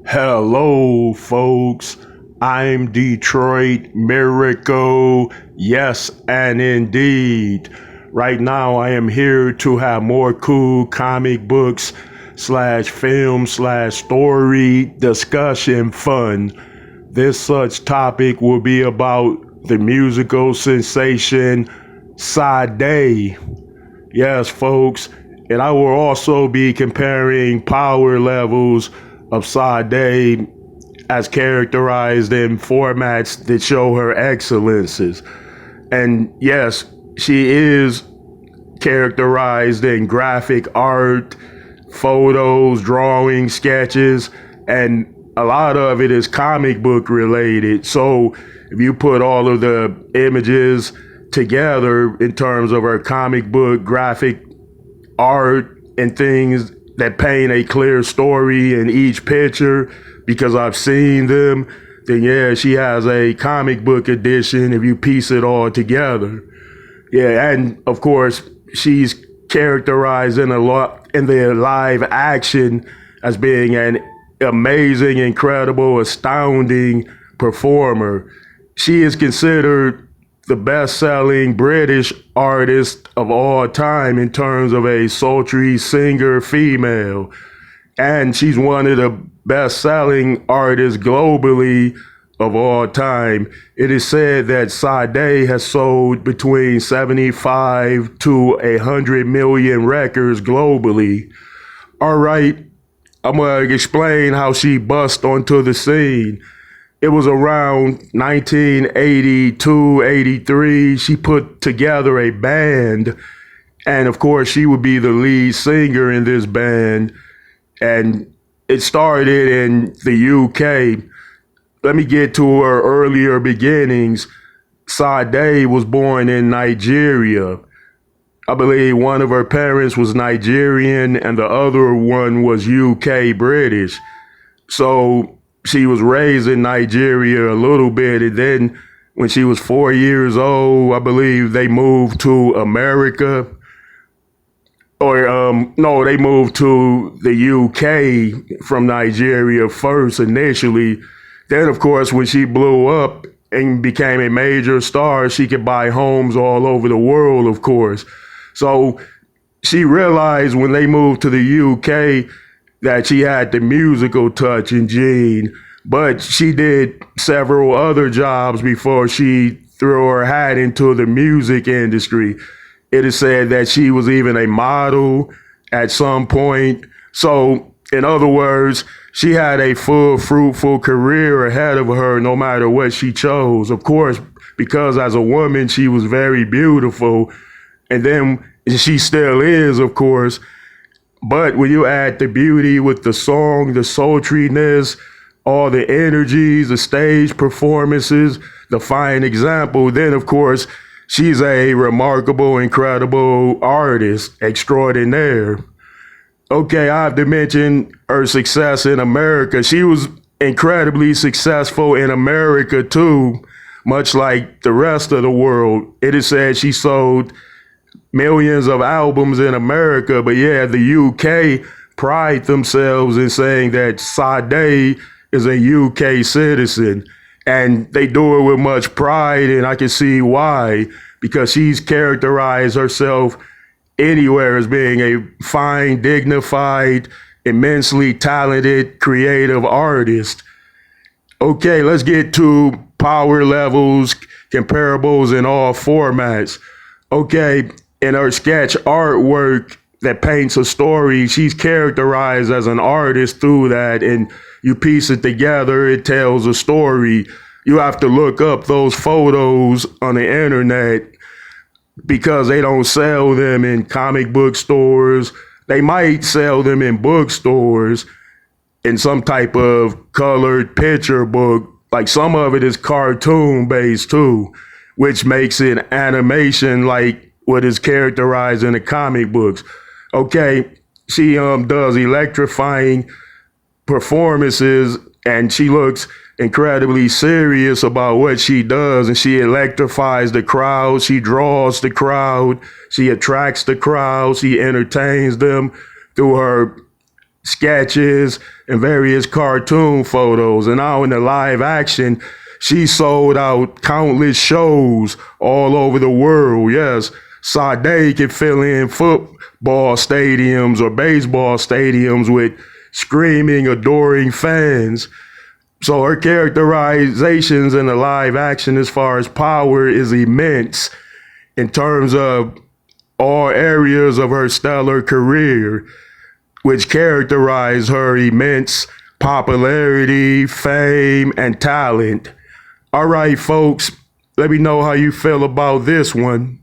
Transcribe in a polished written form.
Hello, folks. I'm Detroit Miracle. Yes, and indeed. Right now, I am here to have more cool comic books slash film slash story discussion fun. This such topic will be about the musical sensation Sade. Yes, folks. And I will also be comparing power levels of Sade as characterized in formats that show her excellences. And yes, she is characterized in graphic art, photos, drawings, sketches, and a lot of it is comic book related. So if you put all of the images together in terms of her comic book graphic art and things that paint a clear story in each picture, because I've seen them, then yeah, she has a comic book edition if you piece it all together. Yeah, and of course, she's characterized in a lot in the live action as being an amazing, incredible, astounding performer. She is considered the best-selling British artist of all time in terms of a sultry singer female. And she's one of the best-selling artists globally of all time. It is said that Sade has sold between 75 to 100 million records globally. All right, I'm going to explain how she bust onto the scene. It was around 1982, 83. She put together a band. And of course, she would be the lead singer in this band. And it started in the UK. Let me get to her earlier beginnings. Sade was born in Nigeria. I believe one of her parents was Nigerian and the other one was UK British. So she was raised in Nigeria a little bit, and then when she was 4 years old, I believe they moved to America. Or no, they moved to the UK from Nigeria first initially. Then, of course, when she blew up and became a major star, she could buy homes all over the world, of course. So she realized when they moved to the UK that she had the musical touch and gene, but she did several other jobs before she threw her hat into the music industry. It is said that she was even a model at some point. So, in other words, she had a full, fruitful career ahead of her no matter what she chose. Of course, because as a woman, she was very beautiful. And then she still is, of course. But when you add the beauty with the song, the sultriness, all the energies, the stage performances, the fine example, then of course, she's a remarkable, incredible artist extraordinaire. Okay, I have to mention her success in America. She was incredibly successful in America too, much like the rest of the world. It is said she sold millions of albums in America, but yeah, the UK pride themselves in saying that Sade is a UK citizen, and they do it with much pride, and I can see why, because she's characterized herself anywhere as being a fine, dignified, immensely talented, creative artist. Okay, let's get to power levels, comparables in all formats. Okay, in her sketch artwork that paints a story, she's characterized as an artist through that, and you piece it together, it tells a story. You have to look up those photos on the internet because they don't sell them in comic book stores. They might sell them in bookstores in some type of colored picture book. Like some of it is cartoon based too, which makes it animation like what is characterized in the comic books. Okay, she does electrifying performances and she looks incredibly serious about what she does, and she electrifies the crowd, she draws the crowd, she attracts the crowd, she entertains them through her sketches, and various cartoon photos. And now in the live action, she sold out countless shows all over the world. Yes, Sade can fill in football stadiums or baseball stadiums with screaming, adoring fans. So her characterizations in the live action as far as power is immense in terms of all areas of her stellar career, which characterize her immense popularity, fame, and talent. All right, folks, let me know how you feel about this one.